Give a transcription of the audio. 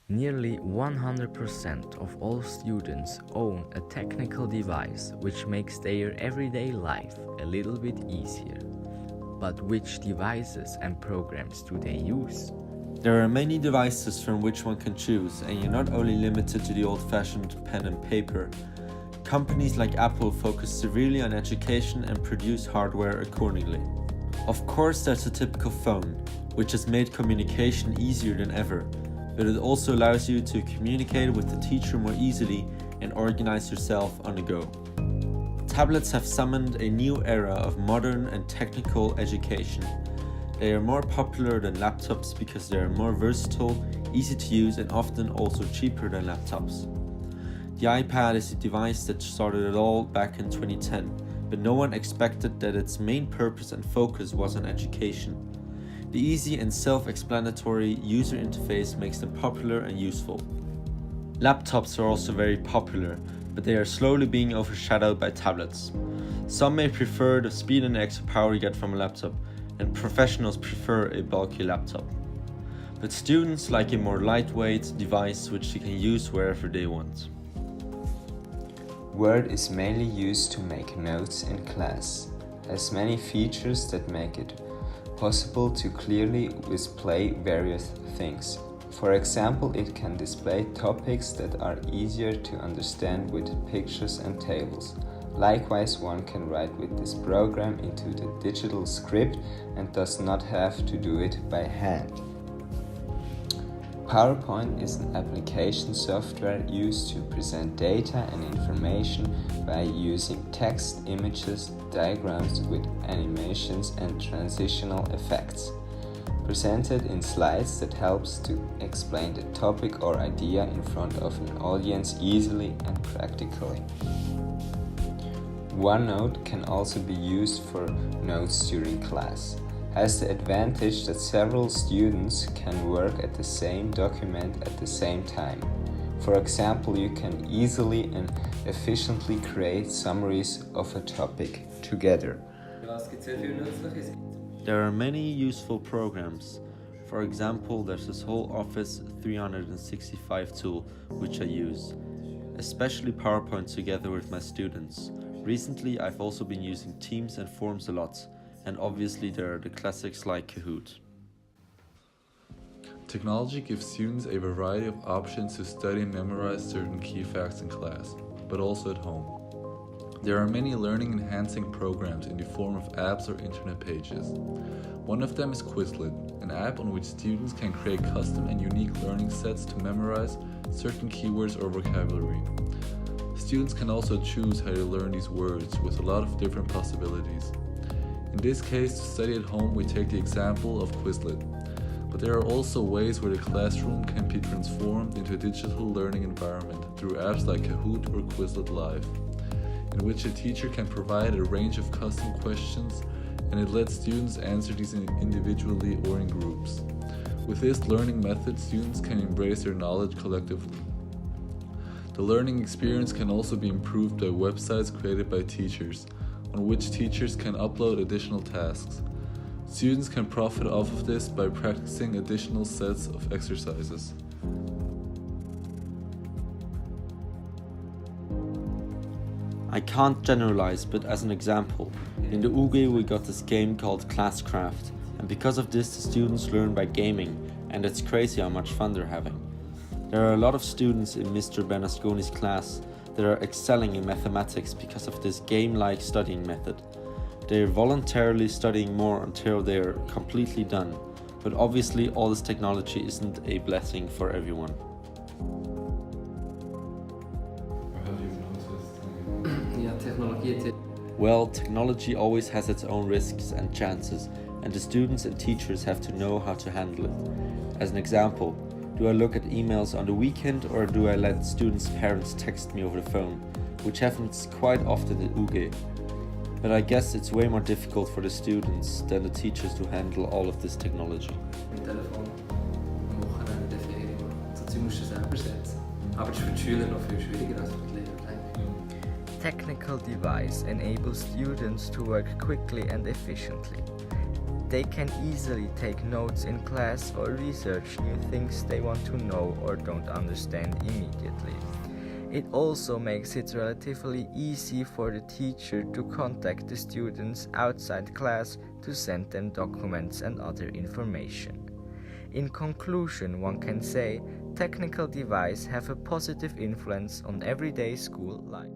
Nearly 100% of all students own a technical device which makes their everyday life a little bit easier. But which devices and programs do they use? There are many devices from which one can choose, and you're not only limited to the old-fashioned pen and paper. Companies like Apple focus severely on education and produce hardware accordingly. Of course, there's a typical phone, which has made communication easier than ever, but it also allows you to communicate with the teacher more easily and organize yourself on the go. Tablets have summoned a new era of modern and technical education. They are more popular than laptops because they are more versatile, easy to use, and often also cheaper than laptops. The iPad is a device that started it all back in 2010, but no one expected that its main purpose and focus was on education. The easy and self-explanatory user interface makes them popular and useful. Laptops are also very popular, but they are slowly being overshadowed by tablets. Some may prefer the speed and extra power you get from a laptop, and professionals prefer a bulky laptop. But students like a more lightweight device which they can use wherever they want. Word is mainly used to make notes in class. Has many features that make it possible to clearly display various things. For example, it can display topics that are easier to understand with pictures and tables. Likewise, one can write with this program into the digital script and does not have to do it by hand. PowerPoint is an application software used to present data and information by using text, images, diagrams with animations and transitional effects, presented in slides that helps to explain the topic or idea in front of an audience easily and practically. OneNote can also be used for notes during class. Has the advantage that several students can work at the same document at the same time. For example, you can easily and efficiently create summaries of a topic together. There are many useful programs. For example, there's this whole Office 365 tool which I use, especially PowerPoint together with my students. Recently, I've also been using Teams and Forms a lot. And obviously there are the classics like Kahoot. Technology gives students a variety of options to study and memorize certain key facts in class, but also at home. There are many learning-enhancing programs in the form of apps or internet pages. One of them is Quizlet, an app on which students can create custom and unique learning sets to memorize certain keywords or vocabulary. Students can also choose how to learn these words with a lot of different possibilities. In this case, to study at home, we take the example of Quizlet. But there are also ways where the classroom can be transformed into a digital learning environment through apps like Kahoot or Quizlet Live, in which a teacher can provide a range of custom questions and it lets students answer these individually or in groups. With this learning method, students can embrace their knowledge collectively. The learning experience can also be improved by websites created by teachers, on which teachers can upload additional tasks. Students can profit off of this by practicing additional sets of exercises. I can't generalize, but as an example, in the UG we got this game called Classcraft, and because of this the students learn by gaming, and it's crazy how much fun they're having. There are a lot of students in Mr. Bernasconi's class that are excelling in mathematics because of this game-like studying method. They are voluntarily studying more until they are completely done, but obviously all this technology isn't a blessing for everyone. Well, technology always has its own risks and chances, and the students and teachers have to know how to handle it. As an example, do I look at emails on the weekend or do I let students' parents text me over the phone, which happens quite often at UG. But I guess it's way more difficult for the students than the teachers to handle all of this technology. Technical device enables students to work quickly and efficiently. they can easily take notes in class or research new things they want to know or don't understand immediately. It also makes it relatively easy for the teacher to contact the students outside class to send them documents and other information. In conclusion, one can say technical devices have a positive influence on everyday school life.